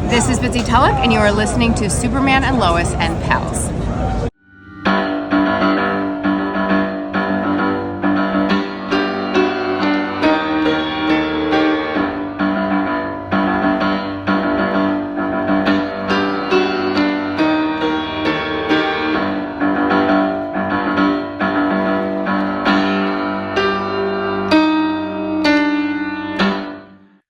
This is Bitsy Tulloch, and you are listening to Superman and Lois and Pals.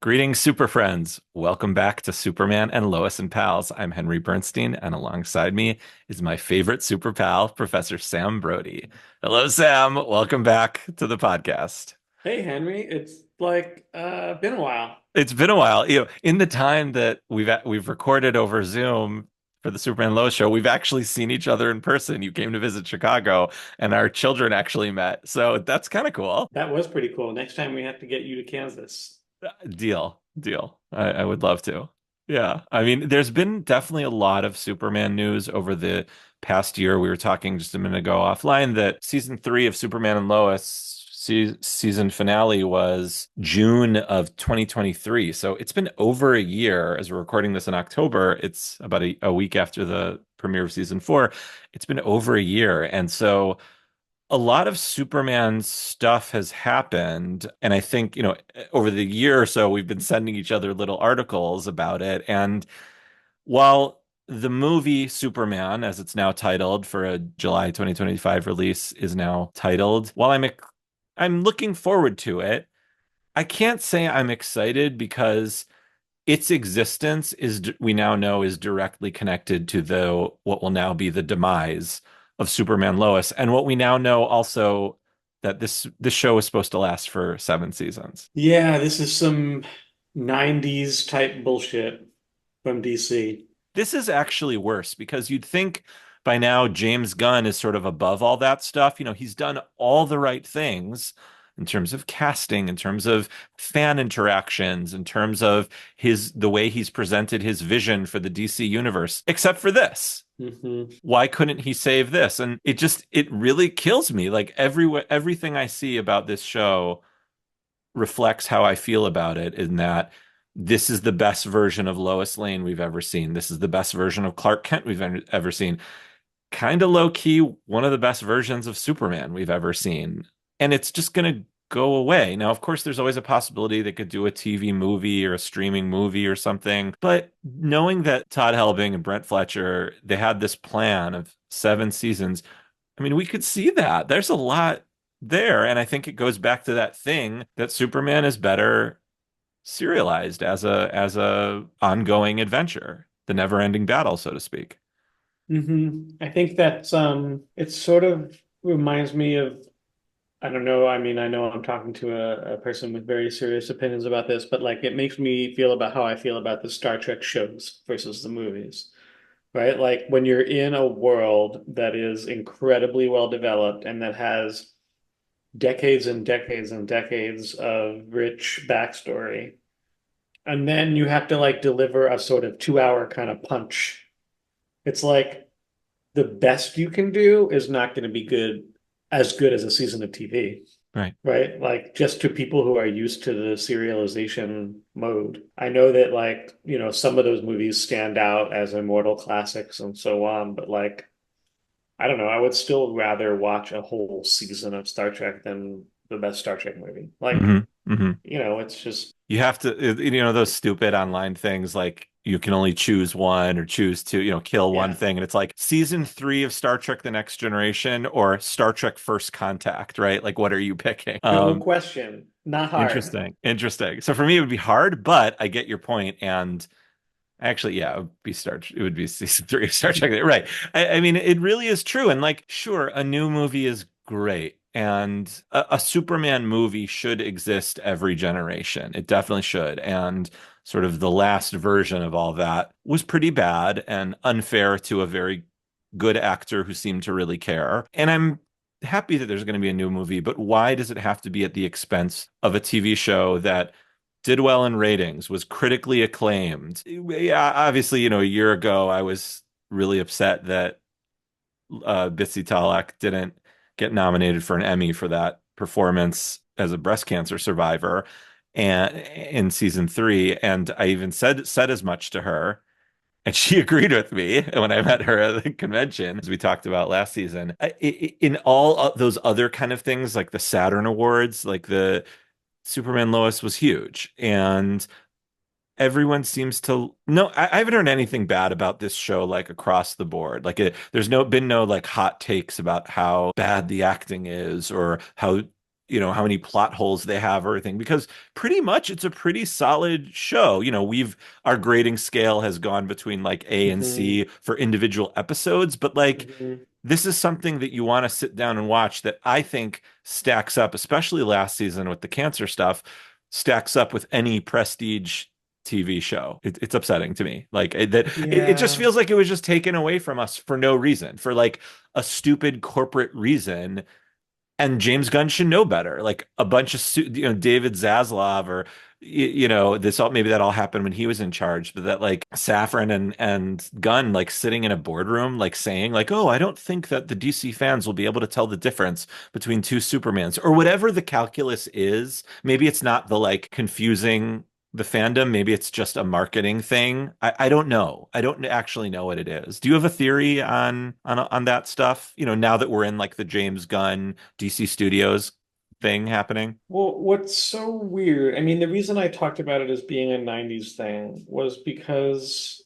Greetings, super friends. Welcome back to Superman and Lois and Pals. I'm Henry Bernstein, and alongside me is my favorite super pal, Professor Sam Brody. Hello, Sam. Welcome back to the podcast. Hey Henry, it's been a while. It's been a while. In the time that we've recorded over Zoom for the Superman and Lois show, we've actually seen each other in person. You came to visit Chicago, and our children actually met. So that's kind of cool. That was pretty cool. Next time we have to get you to Kansas. Deal. I would love to. Yeah. I mean, there's been definitely a lot of Superman news over the past year. We were talking just a minute ago offline that season 3 of Superman and Lois season finale was June of 2023. So it's been over a year as we're recording this in October. It's about a week after the premiere of season 4. It's been over a year. And so a lot of Superman stuff has happened. And I think, over the year or so, we've been sending each other little articles about it. And while the movie Superman, as it's now titled for a July 2025 release, is now titled, while I'm looking forward to it, I can't say I'm excited because its existence we now know is directly connected to the what will now be the demise of Superman Lois, and what we now know also that this show is supposed to last for 7 seasons. Yeah, this is some 90s type bullshit from DC. This is actually worse because you'd think by now James Gunn is sort of above all that stuff. He's done all the right things in terms of casting, in terms of fan interactions, in terms of the way he's presented his vision for the DC universe, except for this. Why couldn't he save this? And it really kills me. Like everything I see about this show reflects how I feel about it, in that this is the best version of Lois Lane we've ever seen. This is the best version of Clark Kent we've ever seen. Kind of low key, one of the best versions of Superman we've ever seen. And it's just going to go away. Now, of course, there's always a possibility they could do a TV movie or a streaming movie or something. But knowing that Todd Helbing and Brent Fletcher, they had this plan of 7 seasons, I mean, we could see that. There's a lot there. And I think it goes back to that thing that Superman is better serialized as a ongoing adventure, the never-ending battle, so to speak. I think that it sort of reminds me of, I don't know, I mean, I know I'm talking to a person with very serious opinions about this, but like it makes me feel about how I feel about the Star Trek shows versus the movies, right? Like when you're in a world that is incredibly well developed and that has decades and decades and decades of rich backstory, and then you have to like deliver a sort of 2 hour kind of punch. It's like the best you can do is not going to be good as a season of TV, Right. right? Like just to people who are used to the serialization mode. I know that some of those movies stand out as immortal classics and so on, but like I don't know, I would still rather watch a whole season of Star Trek than the best Star Trek movie. hmm hmm It's just You have to, those stupid online things like you can only choose one or choose to, kill one yeah. thing. And it's like season 3 of Star Trek The Next Generation or Star Trek First Contact, right? Like, what are you picking? No question. Not hard. Interesting. So for me, it would be hard, but I get your point. And actually, yeah, it would be season 3 of Star Trek. Right. I mean, it really is true. And like, sure, a new movie is great. And a Superman movie should exist every generation. It definitely should. And sort of the last version of all that was pretty bad and unfair to a very good actor who seemed to really care. And I'm happy that there's going to be a new movie, but why does it have to be at the expense of a TV show that did well in ratings, was critically acclaimed? Yeah, obviously, a year ago, I was really upset that Bitsy Talak didn't get nominated for an Emmy for that performance as a breast cancer survivor and in season 3. And I even said as much to her And she agreed with me when I met her at the convention, as we talked about last season. In all of those other kind of things, like the Saturn Awards, like the Superman Lois was huge. And everyone seems to no, I haven't heard anything bad about this show like across the board. Like there's been no like hot takes about how bad the acting is or how how many plot holes they have or anything because pretty much it's a pretty solid show. We've our grading scale has gone between like A and Hmm. C for individual episodes, but like Hmm. this is something that you want to sit down and watch that I think stacks up, especially last season with the cancer stuff, stacks up with any prestige TV show. It's upsetting to me. Like it just Yeah. feels like it was just taken away from us for no reason, for like a stupid corporate reason. And James Gunn should know better. Like a bunch of David Zaslav or this all maybe that all happened when he was in charge, but that like Safran and Gunn like sitting in a boardroom like saying like, "Oh, I don't think that the DC fans will be able to tell the difference between two Supermans," or whatever the calculus is. Maybe it's not the like confusing the fandom. Maybe it's just a marketing thing. I don't know. I don't actually know what it is. Do you have a theory on that stuff? Now that we're in like the James Gunn DC Studios thing happening. Well, what's so weird, I mean, the reason I talked about it as being a 90s thing was because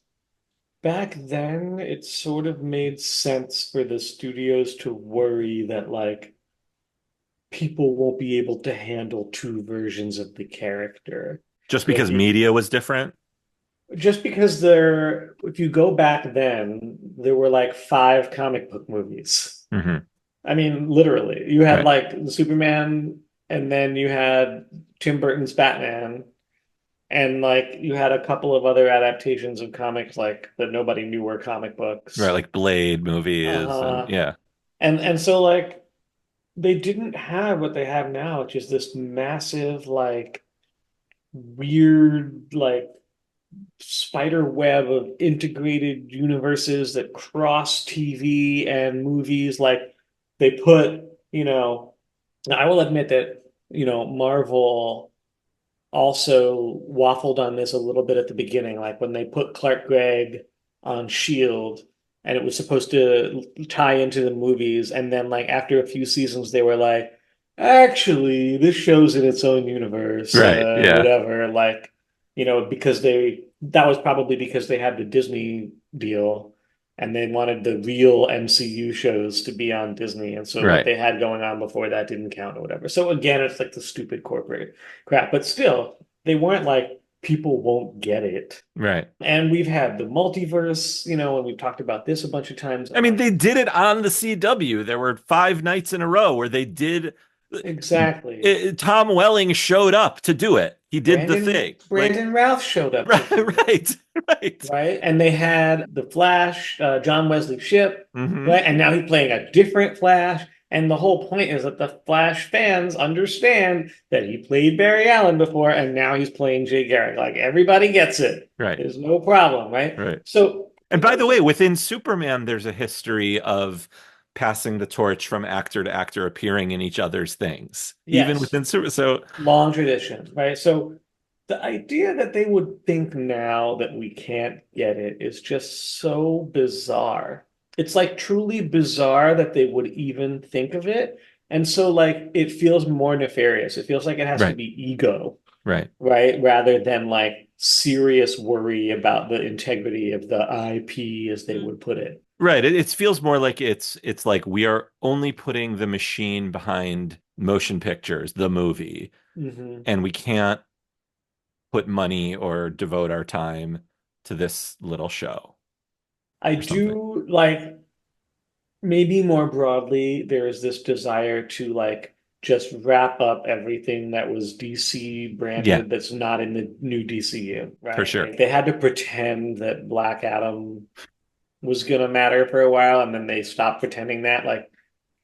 back then it sort of made sense for the studios to worry that like people won't be able to handle two versions of the character. Just That because media was different. just because if you go back then, there were like five comic book movies. Hmm. I mean, literally, you had Right. like the Superman, and then you had Tim Burton's Batman, and like you had a couple of other adaptations of comics like that nobody knew were comic Right. books. Like Blade movies and Uh, yeah. and so like they didn't have what they have now, which is this massive like weird like spider web of integrated universes that cross TV and movies. Like they put, I will admit that, Marvel also waffled on this a little bit at the beginning, like when they put Clark Gregg on Shield and it was supposed to tie into the movies, and then like after a few seasons they were like, actually, this show's in its own universe, Right. Yeah. whatever. Like, because that was probably because they had the Disney deal and they wanted the real MCU shows to be on Disney. And so what Right. they had going on before that didn't count or whatever. So again, it's like the stupid corporate crap. But still, they weren't like people won't get it. Right. And we've had the multiverse, and we've talked about this a bunch of times. I And mean, like, they did it on the CW. There were 5 nights in a row where they did. exactly. Tom Welling showed up to do it. He did the Brandon thing. Like, Brandon Routh showed up to right, do it. right, right. Right? And they had the Flash, John Wesley Shipp, Hmm. right? And now he's playing a different Flash. And the whole point is that the Flash fans understand that he played Barry Allen before, and now he's playing Jay Garrick. Like everybody gets it. Right, There's no problem, right? right. So, And by the way, within Superman, there's a history of passing the torch from actor to actor appearing in each other's things, even yes, within Super. So, long tradition, right? So the idea that they would think now that we can't get it is just so bizarre. It's like truly bizarre that they would even think of it. And so like it feels more nefarious. It feels like it has to right, be ego, right, right? Rather than like serious worry about the integrity of the IP, as they would put it. right. It feels more like it's like we are only putting the machine behind motion pictures, the movie, Hmm. and we can't put money or devote our time to this little show I or something. do like maybe more broadly, there is this desire to like just wrap up everything that was DC Yeah, branded that's not in the new DCU, for right? sure. Like they had to pretend that Black Adam was gonna matter for a while, and then they stopped pretending that. Like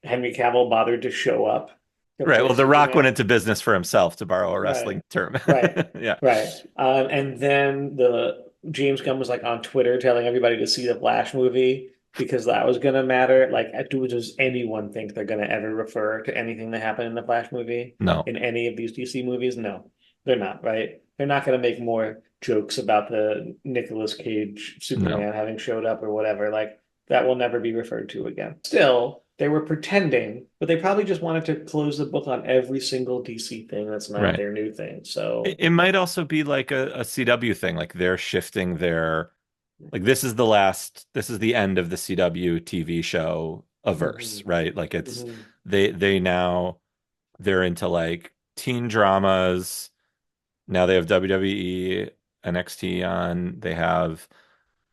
Henry Cavill bothered to show up to Right. play Well, The Rock went Superman. into business for himself, to borrow a wrestling Right, term. right, Yeah. right. And then the James Gunn was like on Twitter telling everybody to see the Flash movie because that was gonna matter. Like, does anyone think they're gonna ever refer to anything that happened in the Flash movie No. in any of these DC movies? No, they're not. Right? They're not gonna make more jokes about the Nicolas Cage No. Superman having showed up or whatever. Like that will never be referred to again. Still, they were pretending, but they probably just wanted to close the book on every single DC thing that's not Right. their new thing. It might also be like a CW thing, like they're shifting their like this is the end of the CW TV show averse, Mhm, right? Like it's mhm. they now they're into like teen dramas. Now they have WWE, NXT on. They have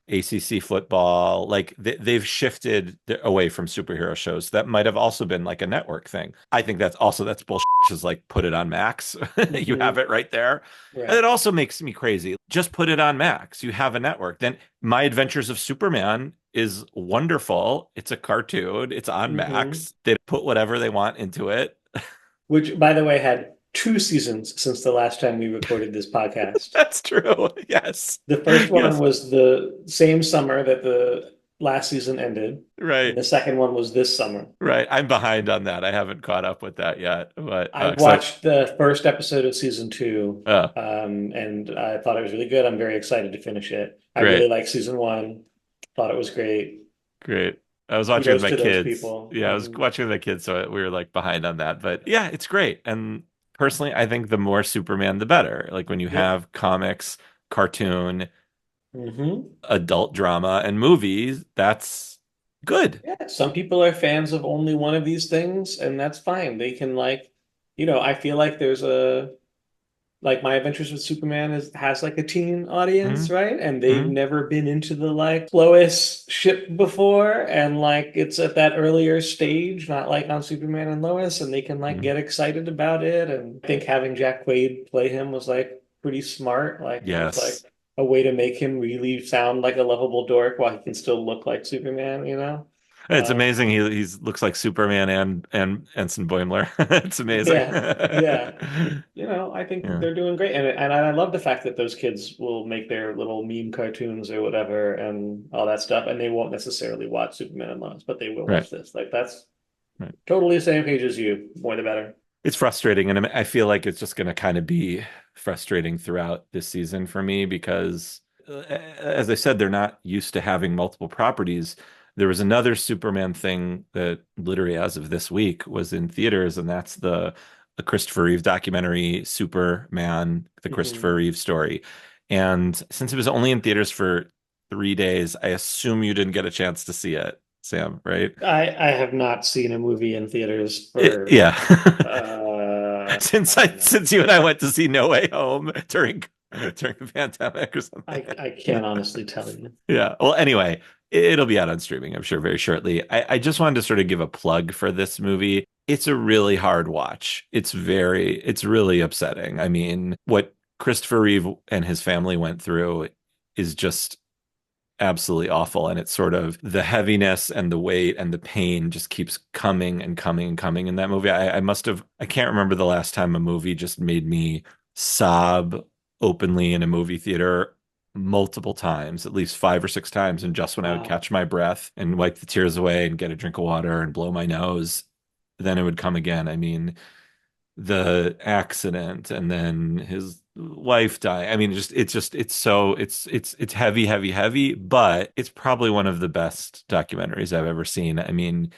ACC football. Like they've shifted away from superhero shows. That might have also been like a network thing. I think that's bullshit. Just like put it on Max. You have Mhm. it right there. And it Right. also makes me crazy. Just put it on Max. You have a network. Then My Adventures of Superman is wonderful. It's a cartoon. It's on Hmm. Max. They put whatever they want into it. Which, by the way, had two seasons since the last time we recorded this podcast. That's true. Yes. The first one Yes. was the same summer that the last season ended, and Right. the second one was this summer. Right. I'm behind on that. I haven't caught up with that yet. But I so watched the first episode of season two, uh and I thought it was really good. I'm very excited to finish it. I really great. like season one. Thought it was great. Great. I was watching with Kudos my to those kids. people. Yeah, I was watching with my kids, so we were like behind on that. But yeah, it's great. And personally, I think the more Superman, the better. Like when you Yep. have comics, cartoon, Hmm. adult drama, and movies, that's good. Yeah, some people are fans of only one of these things, and that's fine. They can like, I feel like there's a like My Adventures with Superman has like a teen audience, Hmm. right? And they've Hmm. never been into the like Lois ship before, and like it's at that earlier stage, not like on Superman and Lois, and they can like Hmm. get excited about it. And I think having Jack Quaid play him was like pretty smart. Like it was like Yes. a way to make him really sound like a lovable dork while he can still look like Superman, you know? It's Um, amazing. He's looks like Superman and Ensign Boimler. It's amazing. yeah, yeah. I think Yeah. they're doing great, and I love the fact that those kids will make their little meme cartoons or whatever and all that stuff, and they won't necessarily watch Superman and Lois, but they will Right. watch this. Like that's Right. totally the same page as you. More the better. It's frustrating, and I feel like it's just going to kind of be frustrating throughout this season for me because, as I said, they're not used to having multiple properties. There was another Superman thing that literally, as of this week, was in theaters, and that's the Christopher Reeve documentary, Superman, the Christopher Hmm. Reeve story. And since it was only in theaters for 3 days, I assume you didn't get a chance to see it, Sam, right? I have not seen a movie in theaters for Yeah. I don't know. Since you and I went to see No Way Home during the pandemic or something. I can't honestly tell you. Yeah. Well, anyway, it'll be out on streaming, I'm sure, very shortly. I just wanted to sort of give a plug for this movie. It's a really hard watch. It's really upsetting. I mean, what Christopher Reeve and his family went through is just absolutely awful. And it's sort of the heaviness and the weight and the pain just keeps coming and coming and coming in that movie. I can't remember the last time a movie just made me sob openly in a movie theater multiple times, at least 5 or 6 times. And just when I would Wow. catch my breath and wipe the tears away and get a drink of water and blow my nose, then it would come again. I mean, the accident and then his wife die. I mean, it's heavy, heavy, heavy, but it's probably one of the best documentaries I've ever seen. I mean,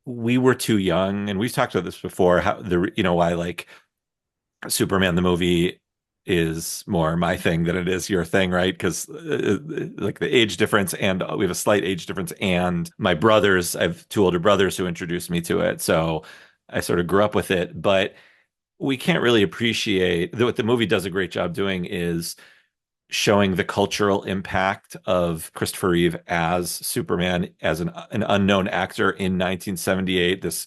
we were too young, and we've talked about this before, how why like Superman the movie is more my thing than it is your thing, right? Because like the age difference, and we have a slight age difference, and I have two older brothers who introduced me to it, so I sort of grew up with it, but we can't really appreciate what the movie does a great job doing is showing the cultural impact of Christopher Reeve as Superman, as an unknown actor in 1978, this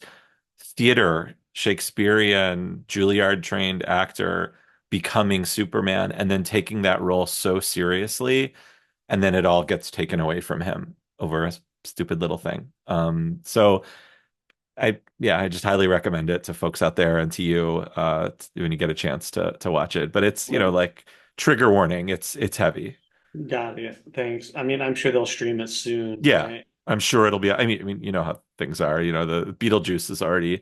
theater Shakespearean Juilliard trained actor becoming Superman and then taking that role so seriously, and then it all gets taken away from him over a stupid little thing. I just highly recommend it to folks out there and to you when you get a chance to watch it. But it's, Well, like trigger warning, it's heavy. got it. Thanks. I mean, I'm sure they'll stream it soon, Yeah. right? I'm sure it'll be. I mean, you know how things are. You know, the Beetlejuice is already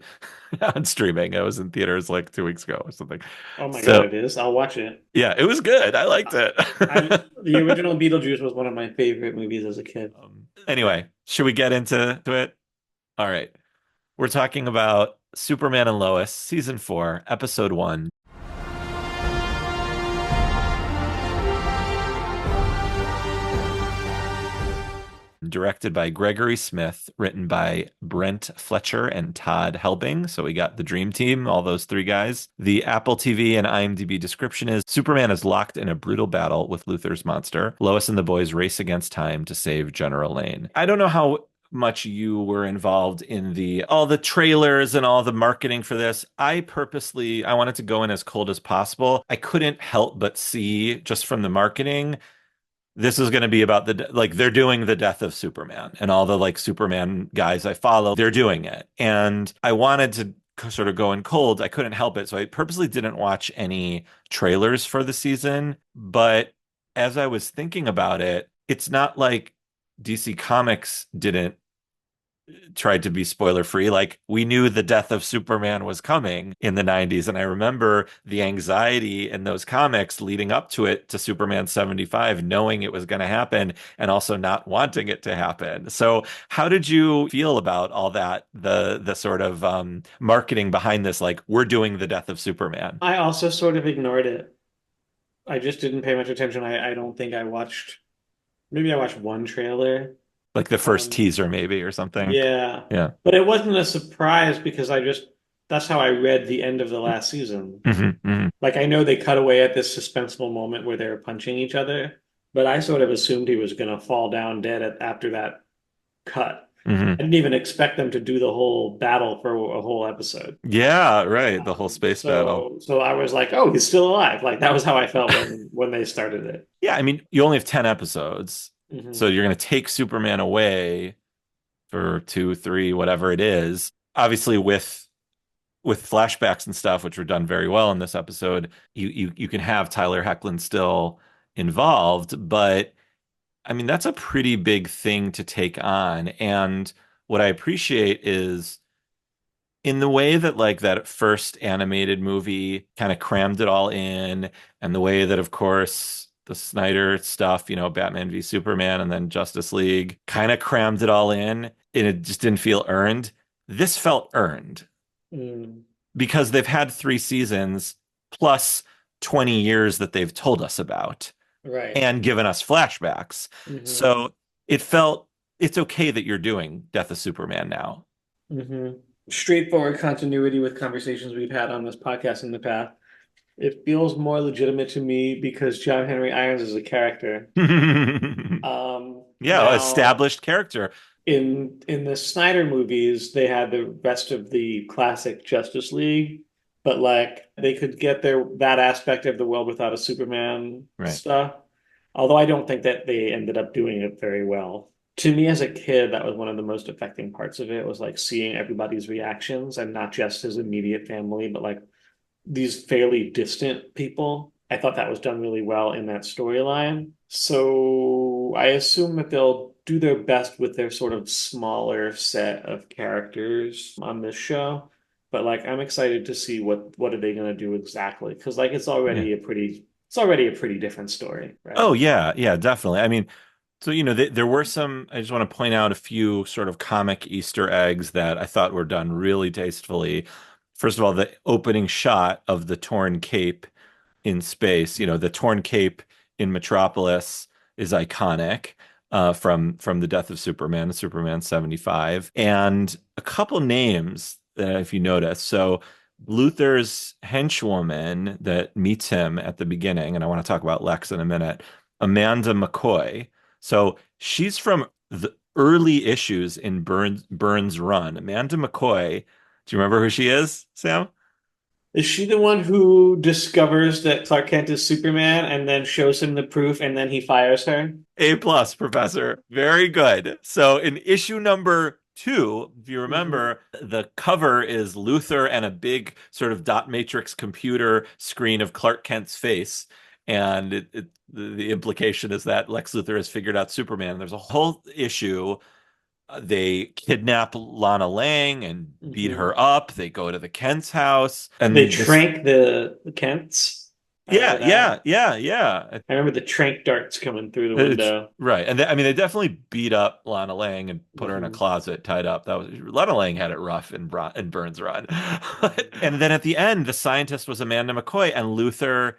on streaming. It was in theaters like 2 weeks ago or something. Oh my God, So it is. I'll watch it. yeah, it was good. I liked it. The original Beetlejuice was one of my favorite movies as a kid. Anyway, should we get into it? All right. We're talking about Superman and Lois, season 4, episode 1. Directed by Gregory Smith, written by Brent Fletcher and Todd Helbing. So we got the dream team, all those three guys. The Apple TV and IMDb description is Superman is locked in a brutal battle with Luthor's monster. Lois and the boys race against time to save General Lane. I don't know how much you were involved in the all the trailers and all the marketing for this. I wanted to go in as cold as possible. I couldn't help but see just from the marketing this is going to be about like they're doing the death of Superman and all the like Superman guys I follow, they're doing it. And I wanted to sort of go in cold. I couldn't help it. So I purposely didn't watch any trailers for the season. But as I was thinking about it, it's not like DC Comics didn't tried to be spoiler free. Like we knew the death of Superman was coming in the 90s. And I remember the anxiety in those comics leading up to it to Superman 75, knowing it was going to happen and also not wanting it to happen. So how did you feel about all that? The sort of marketing behind this, like we're doing the death of Superman. I also sort of ignored it. I just didn't pay much attention. I don't think I watched, maybe I watched one trailer. Like the first Um, teaser maybe or something. yeah, Yeah. but it wasn't a surprise because that's how I read the end of the last season. Hmm. Like I know they cut away at this suspenseful moment where they're punching each other, but I sort of assumed he was going to fall down dead after that cut. Hmm. I didn't even expect them to do the whole battle for a whole episode. Yeah, right. The whole space battle. So I was like, oh, he's still alive. Like that was how I felt when they started it. Yeah, I mean, you only have 10 episodes. So Hmm. you're going to take Superman away for 2, 3, whatever it is. Obviously, with flashbacks and stuff, which were done very well in this episode, you can have Tyler Hoechlin still involved, but I mean, that's a pretty big thing to take on. And what I appreciate is in the way that like that first animated movie kind of crammed it all in, and the way that, of course, the Snyder stuff, you know, Batman v Superman and then Justice League kind of crammed it all in, and it just didn't feel earned. This felt earned Mm, because they've had 3 seasons plus 20 years that they've told us about right. and given us flashbacks. Hmm. So it felt it's okay that you're doing Death of Superman now. Hmm. Straightforward continuity with conversations we've had on this podcast in the past. It feels more legitimate to me because John Henry Irons is a character. Yeah, Now established character. in the Snyder movies, they had the rest of the classic Justice League, but like they could get that aspect of the world without a Superman Right. stuff. Although I don't think that they ended up doing it very well. To me as a kid, that was one of the most affecting parts of it was like seeing everybody's reactions and not just his immediate family, but like these fairly distant people. I thought that was done really well in that storyline. So I assume that they'll do their best with their sort of smaller set of characters on this show. But like I'm excited to see what are they going to do exactly because like Yeah. it's already a pretty different story, right? Oh yeah, yeah, definitely. I mean, so you know, there were some. I just want to point out a few sort of comic Easter eggs that I thought were done really tastefully. First of all, the opening shot of the torn cape in space. You know, the torn cape in Metropolis is iconic from the death of Superman, Superman 75, and a couple names that if you notice. So Luther's henchwoman that meets him at the beginning, and I want to talk about Lex in a minute, Amanda McCoy. So she's from the early issues in Burns' run. Amanda McCoy. Do you remember who she is, Sam? Is she the one who discovers that Clark Kent is Superman and then shows him the proof and then he fires her? A plus, Professor. Very good. So in issue number 2, if you Hmm. remember, the cover is Luthor and a big sort of dot matrix computer screen of Clark Kent's face. And the implication is that Lex Luthor has figured out Superman. There's a whole issue They kidnap Lana Lang and beat Hmm. her up. They go to the Kent's house, They and this, trank the Kents. I yeah, remember yeah, that. yeah, yeah. I remember the trank darts coming through the It's window. right. And I mean, they definitely beat up Lana Lang and put her in a Hmm. closet, tied up. That was Lana Lang had it rough in Burns Run. And then at the end, the scientist was Amanda McCoy, and Luther,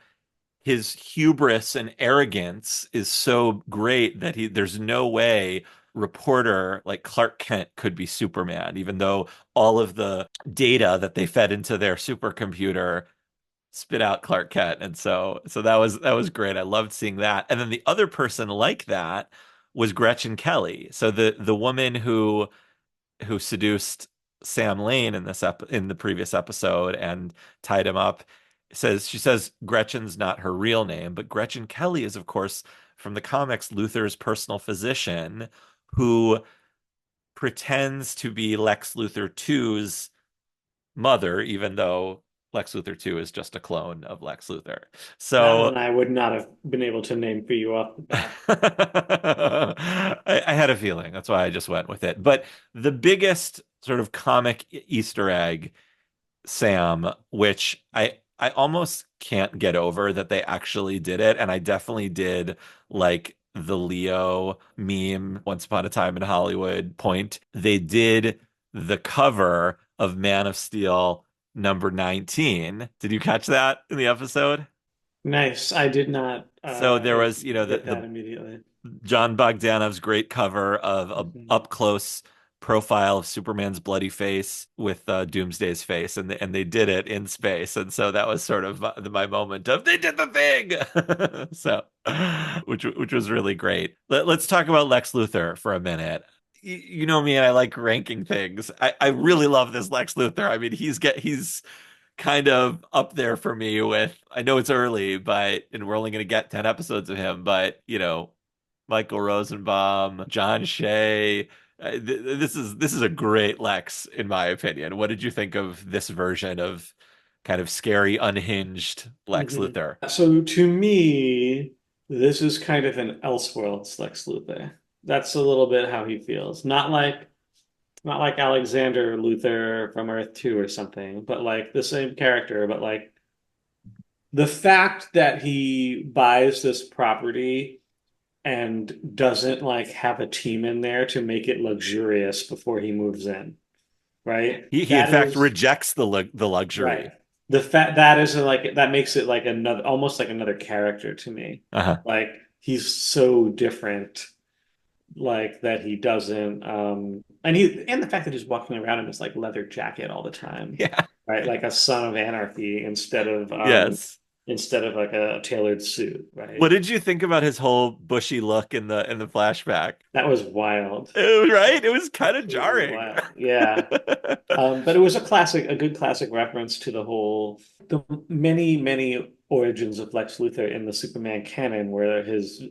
his hubris and arrogance is so great that there's no way reporter like Clark Kent could be Superman, even though all of the data that they fed into their supercomputer spit out Clark Kent. And so that was great. I loved seeing that. And then the other person like that was Gretchen Kelly. So the woman who seduced Sam Lane in the previous episode and tied him up she says Gretchen's not her real name, but Gretchen Kelly is, of course, from the comics, Luther's personal physician who pretends to be Lex Luthor 2's mother, even though Lex Luthor 2 is just a clone of Lex Luthor. That one So I would not have been able to name for you off the bat. I had a feeling. That's why I just went with it. But the biggest sort of comic Easter egg, Sam, which I almost can't get over that they actually did it, and I definitely did like the Leo meme Once Upon a Time in Hollywood point. They did the cover of Man of Steel number 19. Did you catch that in the episode? Nice. I did not So there was, get the that immediately. John Bogdanov's great cover of a Mhm. up close profile of Superman's bloody face with Doomsday's face, and they did it in space, and so that was sort of my moment of they did the thing. So, which was really great. Let's talk about Lex Luthor for a minute. You know me, and I like ranking things. I really love this Lex Luthor. I mean, he's kind of up there for me with, I know it's early, but and we're only going to get 10 episodes of him, but Michael Rosenbaum, John Shea. This is a great Lex, in my opinion. What did you think of this version of kind of scary, unhinged Lex Mhm. Luthor? So to me, this is kind of an Elseworlds Lex Luthor. That's a little bit how he feels. Not like Alexander Luthor from Earth 2 or something, but like the same character, but like the fact that he buys this property and doesn't like have a team in there to make it luxurious before he moves in, right? He in That fact is rejects the right. luxury. The fact that is like that makes it like another almost like another character to me. Uh-huh. Like he's so different, like that he doesn't and the fact that he's walking around in this like leather jacket all the time, Yeah. right? Like a son of anarchy Yes. instead of like a tailored suit, What right? did you think about his whole bushy look in the flashback? That was wild. Right? It was kind of Completely jarring. wild. Yeah. But it was a good classic reference to the many, many origins of Lex Luthor in the Superman canon, where his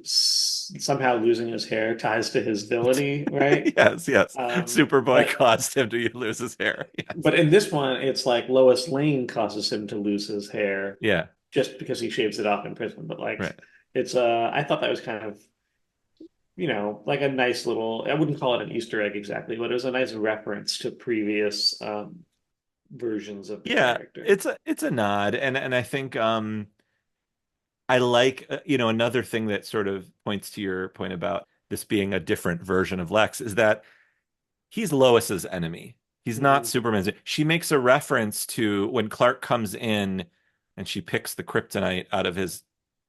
somehow losing his hair ties to his villainy, right? Yes, yes. Superboy But caused him to lose his hair. Yes. in this one, it's like Lois Lane causes him to lose his hair Yeah, just because he shaves it off in prison. But like, right. it's I thought that was kind of like a nice little. I wouldn't call it an Easter egg exactly, but it was a nice reference to previous versions of the Yeah, character. it's a nod, and I think I like another thing that sort of points to your point about this being a different version of Lex is that he's Lois's enemy. He's not Mhm. Superman's. She makes a reference to when Clark comes in and she picks the kryptonite out of his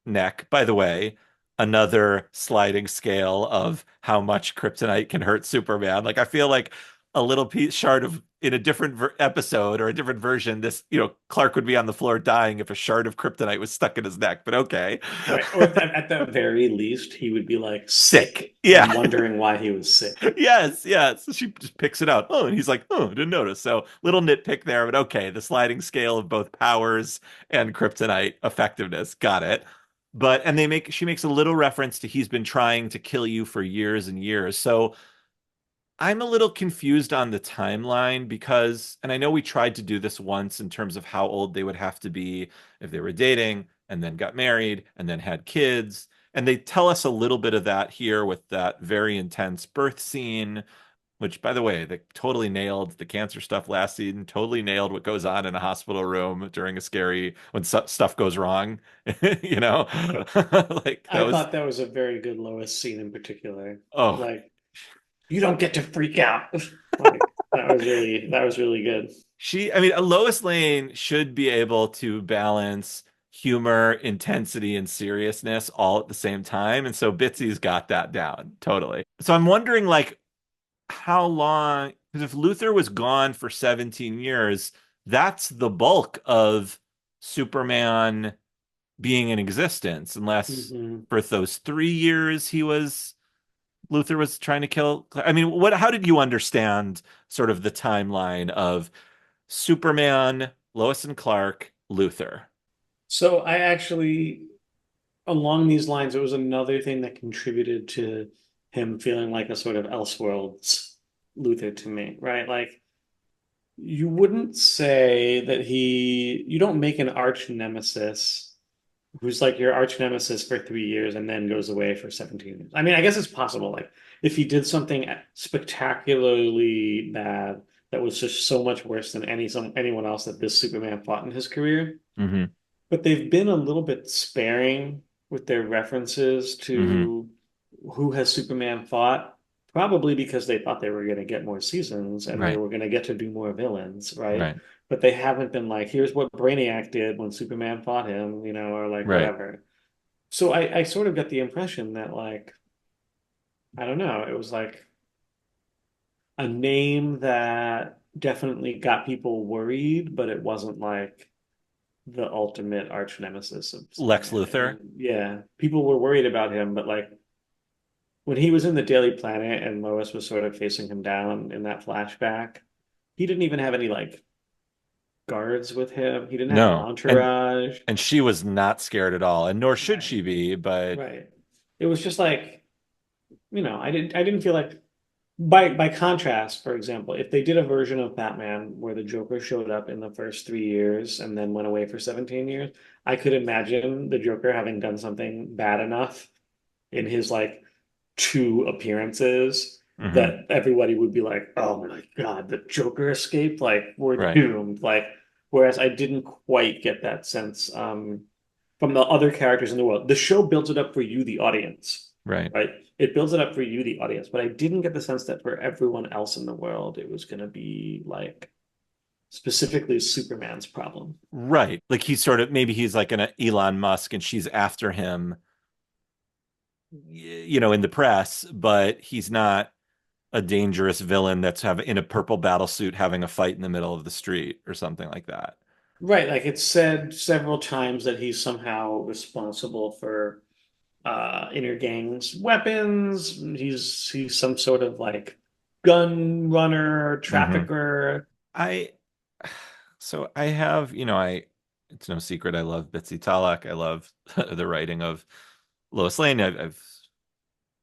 neck. By the way, another sliding scale of how much kryptonite can hurt Superman. Like I feel like a little piece shard of in a different episode or a different version, this Clark would be on the floor dying if a shard of kryptonite was stuck in his neck. But okay, Right. Or at the very least, he would be like sick. sick Yeah. and wondering why he was sick. Yes, yes. So she just picks it out. Oh, and he's like, oh, I didn't notice. So little nitpick there, but okay, the sliding scale of both powers and kryptonite effectiveness. Got it. But and she makes a little reference to he's been trying to kill you for years and years. So I'm a little confused on the timeline because, and I know we tried to do this once in terms of how old they would have to be if they were dating and then got married and then had kids. And they tell us a little bit of that here with that very intense birth scene which, by the way, they totally nailed the cancer stuff last season, totally nailed what goes on in a hospital room during a scary, when stuff goes wrong, you know? Like that I was, thought that was a very good Lois scene in particular. oh, Like, you don't get to freak out. Like that was really good. I mean, Lois Lane should be able to balance humor, intensity, and seriousness all at the same time. And so Bitsy's got that down totally. So I'm wondering, like, how long, because if Luther was gone for 17 years, that's the bulk of Superman being in existence, unless Hmm. for those 3 years Luther was trying to kill. I mean, how did you understand sort of the timeline of Superman, Lois and Clark, Luther? So I actually, along these lines, it was another thing that contributed to him feeling like a sort of Elseworlds Luther to me, right? Like, you wouldn't say that you don't make an arch nemesis who's like your arch nemesis for 3 years and then goes away for 17 years. I mean, I guess it's possible. Like, if he did something spectacularly bad that was just so much worse than anyone else that this Superman fought in his career, Hmm. but they've been a little bit sparing with their references Hmm. to who has Superman fought, probably because they thought they were going to get more seasons and they Right, were going to get to do more villains, right? right, But they haven't been like, here's what Brainiac did when Superman fought him, or like right. whatever. So I sort of got the impression that, like, I don't know, it was like a name that definitely got people worried, but it wasn't like the ultimate arch nemesis of Lex Superman. Luthor. And yeah, people were worried about him, but like when he was in the Daily Planet and Lois was sort of facing him down in that flashback, he didn't even have any like guards with him. He didn't have an No. entourage. And she was not scared at all, and nor should Right. she be, but Right. It was just like, I didn't feel like, by contrast, for example, if they did a version of Batman where the Joker showed up in the first 3 years and then went away for 17 years, I could imagine the Joker having done something bad enough in his like two appearances mhm, that everybody would be like, "Oh my God, the Joker escaped! Like, we're right, doomed!" Like, whereas I didn't quite get that sense from the other characters in the world. The show builds it up for you, the audience, right. right? It builds it up for you, the audience, but I didn't get the sense that for everyone else in the world, it was going to be like specifically Superman's problem. Right. Like he's sort of, maybe he's like an Elon Musk and she's after him, in the press, but he's not a dangerous villain that's in a purple battle suit having a fight in the middle of the street or something like that. Right, like it's said several times that he's somehow responsible for inner gangs weapons. He's some sort of like gun runner, Hmm. trafficker. I so I have, it's no secret I love Bitsy Talak. I love the writing of Lois Lane. I've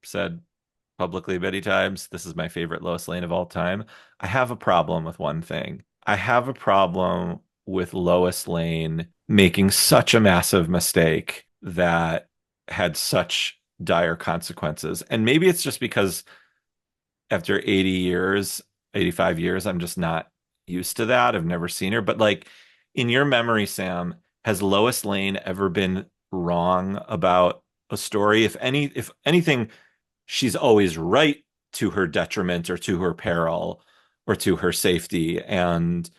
said publicly many times, this is my favorite Lois Lane of all time. I have a problem with one thing. I have a problem with Lois Lane making such a massive mistake that had such dire consequences. And maybe it's just because after 80 years, 85 years, I'm just not used to that. I've never seen her. But like in your memory, Sam, has Lois Lane ever been wrong about a story? If anything, she's always right to her detriment or to her peril or to her safety. And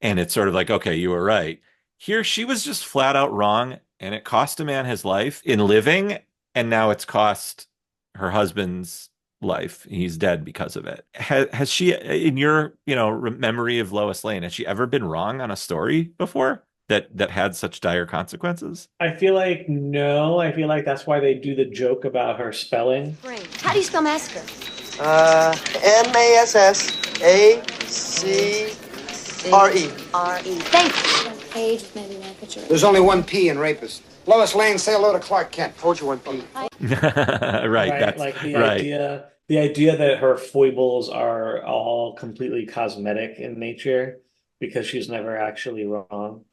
it's sort of like, okay, you were right. Here she was just flat out wrong, and it cost a man his life in living, and now it's cost her husband's life. He's dead because of it. Has she, in your, memory of Lois Lane, has she ever been wrong on a story before that had such dire consequences? I feel like no. I feel like that's why they do the joke about her spelling. Brain. How do you spell massacre? Massacre. R-E. Thank you. Page with maybe one picture. There's only one P in rapist. Lois Lane, say hello to Clark Kent. Told you one P. Right, Right? that's Like the right. idea that her foibles are all completely cosmetic in nature because she's never actually wrong.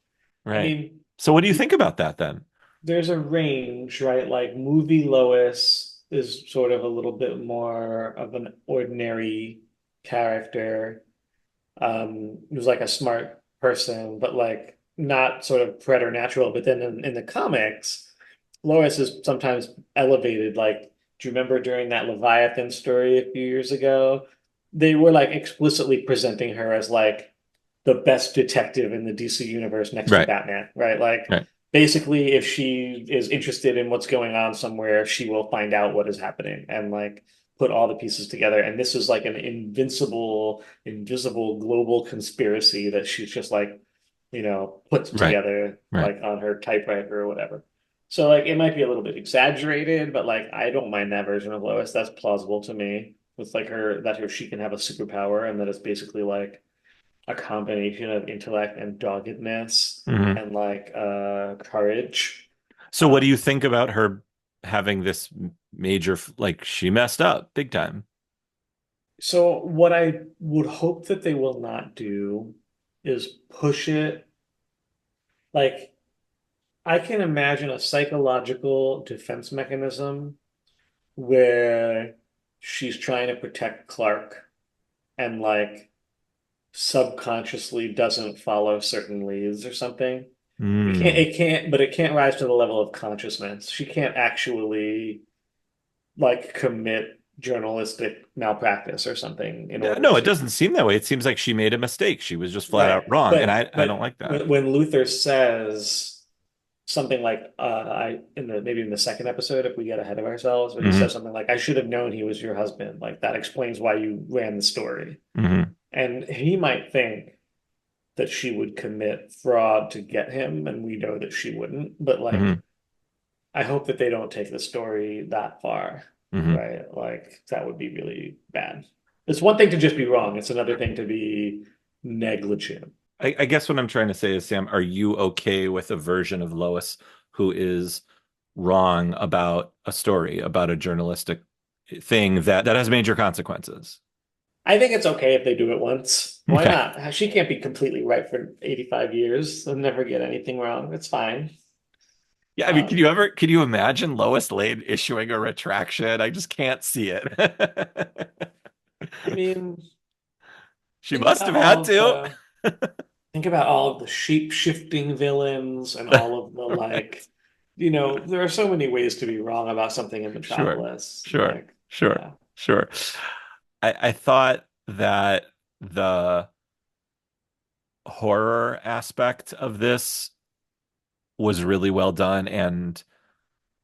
I Right. mean, So what do you think about that then? there's a range, right? Like movie Lois is sort of a little bit more of an ordinary character. He was like a smart person, but like not sort of preternatural. But then in the comics, Lois is sometimes elevated. Like, do you remember during that Leviathan story a few years ago? They were like explicitly presenting her as like the best detective in the DC universe next to Right. Batman, right? Like, Right. basically, if she is interested in what's going on somewhere, she will find out what is happening and like put all the pieces together. And this is like an invisible global conspiracy that she's just like, put Right. together Right. like on her typewriter or whatever. So like it might be a little bit exaggerated, but like I don't mind that version of Lois. That's plausible to me. It's like she can have a superpower and that it's basically like a combination of intellect and doggedness Hmm. and like courage. So what do you think about her having this major, like she messed up big time? So what I would hope that they will not do is push it. Like I can imagine a psychological defense mechanism where she's trying to protect Clark and like subconsciously doesn't follow certain leads or something. Mm. But it can't rise to the level of consciousness. She can't actually like commit journalistic malpractice or something in order No, it to. doesn't seem that way. It seems like she made a mistake. She was just flat Right. out wrong, and I don't But like that. when Luther says something like I in the maybe in the second episode, if we get ahead of ourselves, but he Hmm. says something like, I should have known he was your husband. Like that explains why you ran the story. Hmm. And he might think that she would commit fraud to get him, and we know that she wouldn't. But like Hmm. I hope that they don't take the story that far, Hmm. right? Like that would be really bad. It's one thing to just be wrong. It's another thing to be negligent. I guess what I'm trying to say is, Sam, are you okay with a version of Lois who is wrong about a story, about a journalistic thing that has major consequences? I think it's okay if they do it once. Why Okay. not? She can't be completely right for 85 years and never get anything wrong. It's fine. Yeah, I mean, Um, can you imagine Lois Lane issuing a retraction? I just can't see it. I mean, She think must about have had all of to. the think about all of the shape-shifting villains and all of the like, there are so many ways to be wrong about something in Sure, Metropolis. sure, Like, sure, yeah. sure. I thought that the horror aspect of this was really well done and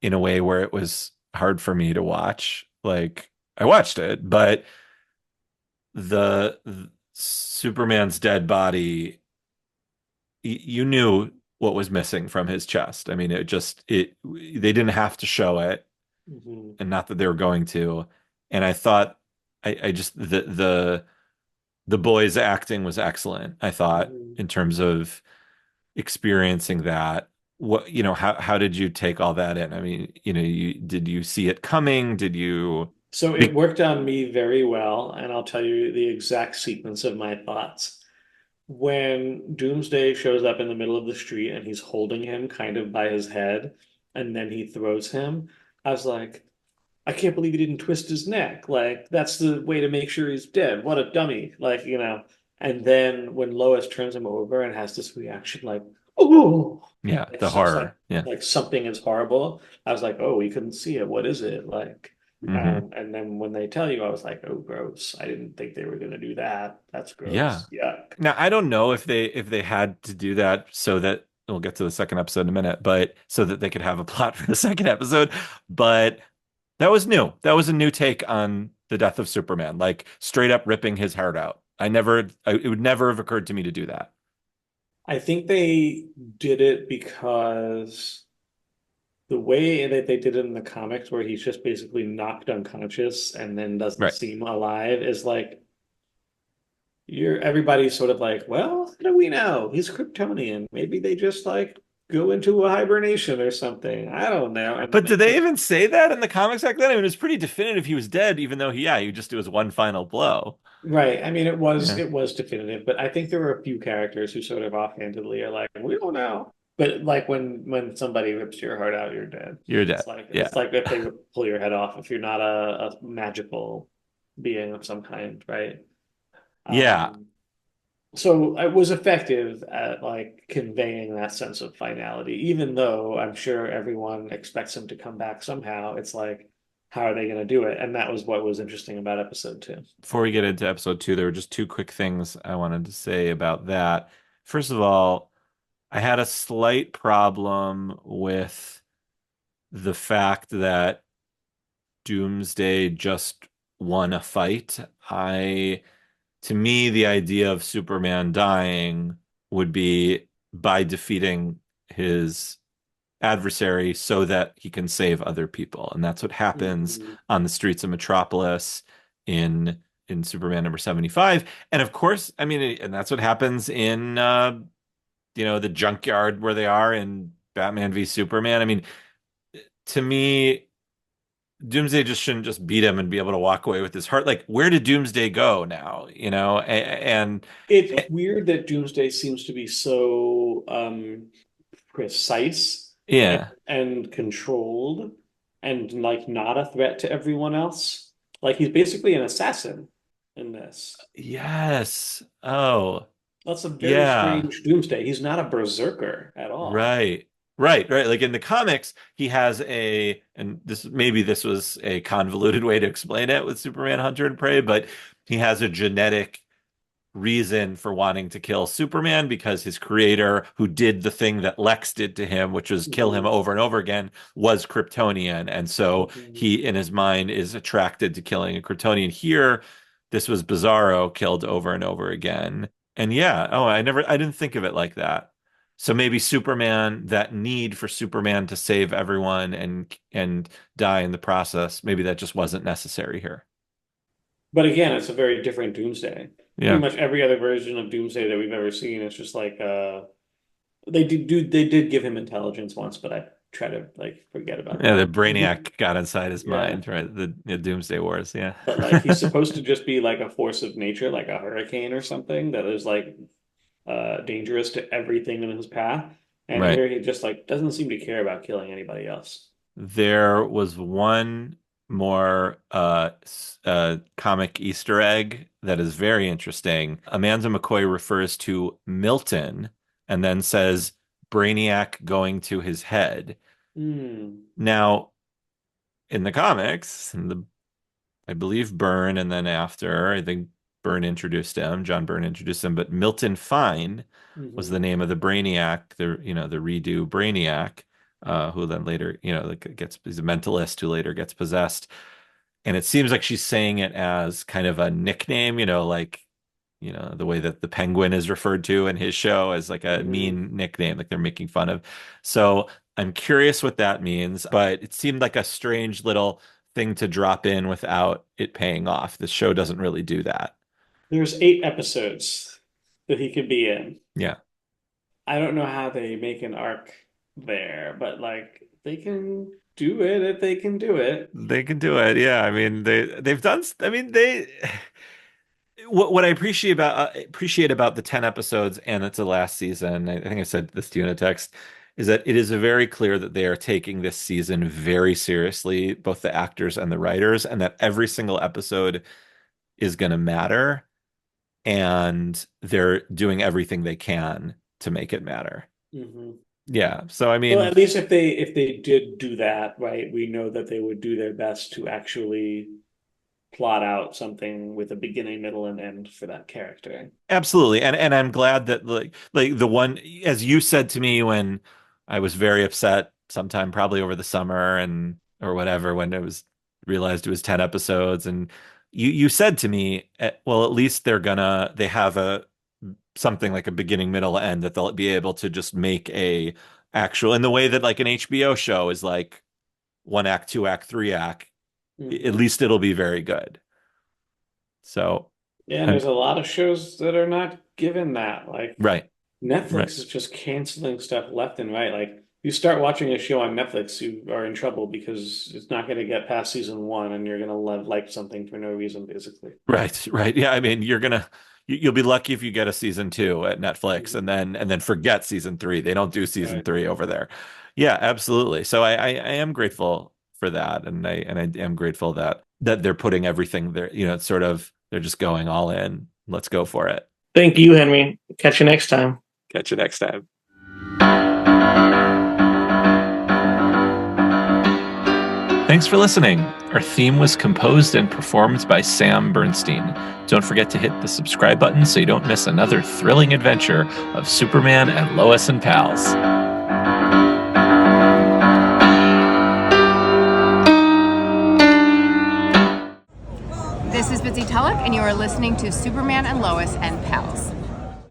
in a way where it was hard for me to watch. Like I watched it, but the Superman's dead body, you knew what was missing from his chest. I mean, they didn't have to show it, Mhm. and not that they were going to. And I thought, I just the boys' acting was excellent. I thought Mhm. in terms of experiencing that. What, how did you take all that in? I mean, did you see it coming? Did you? So it worked on me very well, and I'll tell you the exact sequence of my thoughts. When Doomsday shows up in the middle of the street and he's holding him kind of by his head, and then he throws him, I was like, I can't believe he didn't twist his neck. Like, that's the way to make sure he's dead. What a dummy. Like, And then when Lois turns him over and has this reaction, like, oh, Yeah, like, the it's like, horror. Yeah. like something is horrible. I was like, oh, we couldn't see it. What is it? Like, Hmm. and then when they tell you, I was like, oh, gross. I didn't think they were going to do that. That's Yeah. gross. Yuck. Now, I don't know if they had to do that so that we'll get to the second episode in a minute, but so that they could have a plot for the second episode. But that was new. That was a new take on the death of Superman, like straight up ripping his heart out. It would never have occurred to me to do that. I think they did it because the way that they did it in the comics, where he's just basically knocked unconscious and then doesn't Right. seem alive, is like everybody's sort of like, well, how do we know? He's Kryptonian. Maybe they just like go into a hibernation or something. I don't know. And then But they did they put even say that in the comics back then? I mean, it was pretty definitive he was dead, even though he just it was one final blow. right. I mean, Yeah. it was definitive, but I think there were a few characters who sort of offhandedly are like, we don't know. But like when somebody rips your heart out, you're dead. You're dead. Yeah. It's like if they pull your head off if you're not a magical being of some kind, right? Yeah. So it was effective at like conveying that sense of finality, even though I'm sure everyone expects him to come back somehow. It's like, how are they going to do it? And that was what was interesting about episode two. Before we get into episode two, there were just two quick things I wanted to say about that. First of all, I had a slight problem with the fact that Doomsday just won a fight. To me, the idea of Superman dying would be by defeating his adversary so that he can save other people. And that's what happens Mhm. on the streets of Metropolis in Superman number 75. And of course, I mean, and that's what happens in the junkyard where they are in Batman v Superman. I mean, to me, Doomsday just shouldn't just beat him and be able to walk away with his heart. Like, where did Doomsday go now? And It's weird that Doomsday seems to be so precise yeah, and controlled and like not a threat to everyone else. Like he's basically an assassin in this. yes. Oh, That's a very yeah. strange Doomsday. He's not a berserker at all. Right. Right. Like in the comics, he has and this was a convoluted way to explain it with Superman Hunter and Prey, but he has a genetic reason for wanting to kill Superman because his creator, who did the thing that Lex did to him, which was kill him Mhm. over and over again, was Kryptonian. And so Mhm. he, in his mind, is attracted to killing a Kryptonian. Here, this was Bizarro killed over and over again. And yeah, I didn't think of it like that. So maybe Superman, that need for Superman to save everyone and die in the process, maybe that just wasn't necessary here. But again, it's a very different Doomsday. Pretty Yeah. much every other version of Doomsday that we've ever seen, it's just like they did give him intelligence once, but I try to like forget about Yeah, the that. Brainiac got inside his Yeah. mind, right? The Doomsday Wars, yeah. But like he's supposed to just be like a force of nature, like a hurricane or something that is like dangerous to everything in his path. And Right. here he just like doesn't seem to care about killing anybody else. There was one more comic Easter egg that is very interesting. Amanda McCoy refers to Milton and then says Brainiac going to his head. Hmm. Now, in the comics, I believe Byrne, and then after, I think John Byrne introduced him, but Milton Fine was the Hmm. name of the Brainiac, the redo Brainiac, who then later, like he's a mentalist who later gets possessed. And it seems like she's saying it as kind of a nickname, like, the way that the Penguin is referred to in his show as like a Hmm. mean nickname, like they're making fun of. So I'm curious what that means, but it seemed like a strange little thing to drop in without it paying off. This show doesn't really do that. There's 8 episodes that he could be in. Yeah, I don't know how they make an arc there, but like they can do it if they can do it. they can do it. Yeah, I mean they've done. I mean they. What I appreciate about the 10 episodes and it's the last season, I think I said this to you in a text, is that it is very clear that they are taking this season very seriously, both the actors and the writers, and that every single episode is going to matter, and they're doing everything they can to make it matter. Hmm. Yeah. So I Well, mean, at least if they did do that, right, we know that they would do their best to actually plot out something with a beginning, middle, and end for that character. absolutely. And I'm glad that like the one, as you said to me when I was very upset sometime probably over the summer and or whatever when it was realized it was 10 episodes, and you said to me, well, at least they have a something like a beginning, middle, end that they'll be able to just make a actual in the way that like an HBO show is like one act, two act, three act. At Hmm. least it'll be very good. So Yeah, and I'm there's a lot of shows that are not given that. Like right. Right. Netflix is just canceling stuff left and right. Like you start watching a show on Netflix, you are in trouble because it's not going to get past season one, and you're going to like something for no reason, basically. Right. Yeah, I mean, you'll be lucky if you get a season two at Netflix Mhm. and then forget season three. They don't do season Right. three over there. Yeah, absolutely. So I am grateful for that, and I am grateful that they're putting everything there, it's sort of they're just going all in Let's go for it. Thank you, Henry. Catch you next time. Catch you next time. Thanks for listening. Our theme was composed and performed by Sam Bernstein. Don't forget to hit the subscribe button so you don't miss another thrilling adventure of Superman and Lois and Pals. This is Bitsy Tulloch, and you are listening to Superman and Lois and Pals.